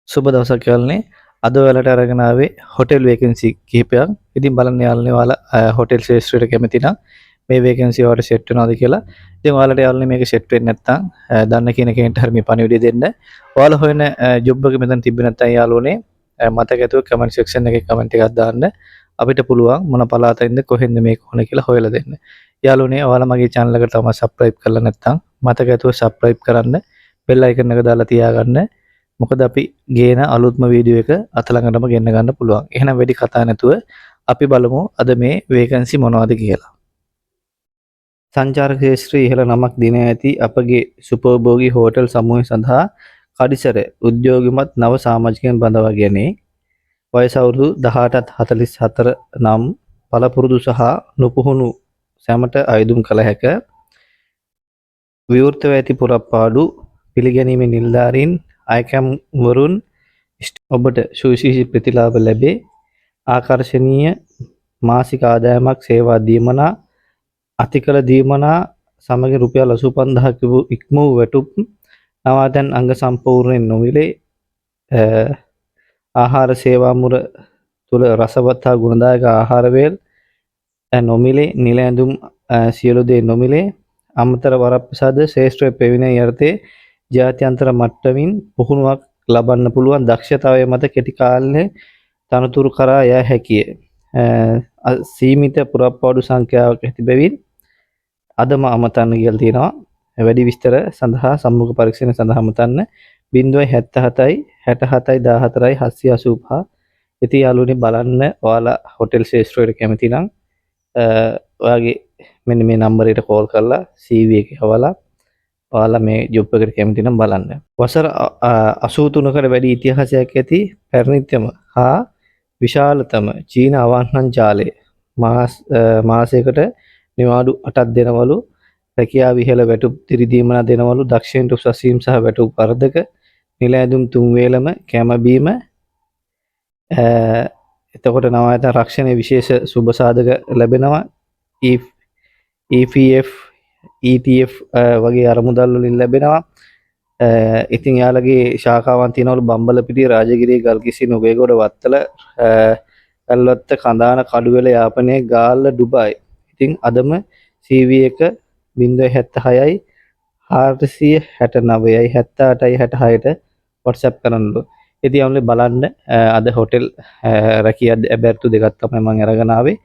සුබ දවසක් යාළුවනේ. අද ඔයාලට අරගෙන ආවේ හොටෙල් වේකන්සි කිහිපයක්. ඉතින් බලන්න යාළුවනේ ඔයාලා හොටෙල් ශාස්ත්‍රයට කැමති නම් මේ වේකන්සි ඔයාලට සෙට් වෙනවද කියලා. ඉතින් ඔයාලට යාළුවනේ මේක සෙට් වෙන්නේ නැත්නම් දන්න කියන කෙනෙක්ට හරි මේ පණිවිඩය දෙන්න. ඔයාලා හොයන ජොබ් එක මෙතන තිබ්බේ නැත්නම් යාළුවනේ මතක ඇතුව කමෙන්ට් සෙක්ෂන් එකේ කමෙන්ට් එකක් දාන්න. අපිට පුළුවන් මොන පළාතින්ද කොහෙන්ද මේක ඕන කියලා හොයලා දෙන්න. යාළුවනේ ඔයාලා මගේ channel එකට තවම subscribe කරලා නැත්නම් මතක ඇතුව subscribe කරන්න. bell icon එක දාලා තියාගන්න. මොකද අපි ගේන අලුත්ම වීඩියෝ එක අතලඟටම ගෙන්න ගන්න පුළුවන්. එහෙනම් වැඩි කතා නැතුව අපි බලමු අද මේ වේකන්සි මොනවද කියලා. සංචාරක ශාස්ත්‍රයේ ඉහළ නමක් දින ඇති අපගේ සුපර්භෝගී හෝටල් සමූහය සඳහා කඩිසර උද්‍යෝගිමත් නව සමාජිකයන් බඳවා ගැනේ. වයස අවුරුදු 18ත් 44 නම් පළපුරුදු සහ නුපුහුණු සැමට අයදුම් කළ හැක. විවෘතව ඇති පුරප්පාඩු පිළිගැනීමේ නිලධාරීන් අයකම් වරුන් ඔබට සුවිශේෂී ප්‍රතිලාභ ලැබේ. ආකර්ශනීය මාසික ආදායමක් සේවා දීමනා අතිකල දීමනා සමග රුපියල් 85000ක ඉක්ම වූ වැටුප් නවාතැන් අංග සම්පූර්ණයෙන් නොමිලේ. ආහාර සේවා මුර තුල රසවත් හා ගුණදායක ආහාර වේල් නොමිලේ. නිල ඇඳුම් සියලු දේ නොමිලේ. අමතර වරප්‍රසාද ශ්‍රේෂ්ඨ ප්‍රවීණ යර්ථයේ ජාත්‍යන්තර මට්ටමින් පුහුණුවක් ලබන්න පුළුවන් දක්ෂතාවය මත කෙටි කාලයේ තනතුරු කරා යා හැකිය. සීමිත පුරප්පාඩු සංඛ්‍යාවක් ඇති බැවින් අදම අමතන්න කියලා තියෙනවා. වැඩි විස්තර සඳහා සම්මුඛ පරීක්ෂණ සඳහා අමතන්න 077යි 67යි 14යි 785. ඉතින් යාළුවනේ බලන්න ඔයාලා හොටෙල් ශාස්ත්‍රයට කැමති නම් ඔයාගේ මෙන්න මේ නම්බරයට කෝල් කරලා CV එක හවලා ඔයාලා මේ ජොබ් එකට කැමති නම් බලන්න. වසර 83කට වැඩි ඉතිහාසයක් ඇති පැරණිතම හා විශාලතම චීන අවන්හල් ජාලය මාසයකට නිවාඩු 8ක් දෙනවලු. රැකියාව ඉහළ වැටුප් දිරිදීමනා දෙනවලු. දක්ෂයින්ට උසස් වීම සහ වැටුප් වර්ධක නිල ඇඳුම් තුන් වේලම කැම බීම. එතකොට නවායතන රක්ෂණයේ විශේෂ සුබ සාධක ලැබෙනවා. EPF ETF වගේ අරමුදල් වලින් ලැබෙනවා. ඉතින් යාළගේ ශාඛාවන් තියෙනවලු බම්බලපිටිය, රාජගිරිය, ගල්කිස්සි, නුගේගොඩ, වත්තල, කල්වත්ත, කඳාන, කඩුවෙල, යාපනයේ, ගාල්ල, ඩුබායි. ඉතින් අදම CV එක 076යි 469යි 78යි 66ට WhatsApp කරන්නලු. ඉතින් ඔන්න බලන්න අද හොටෙල් රැකියා බැර්තු දෙකක් තමයි මම අරගෙන ආවේ.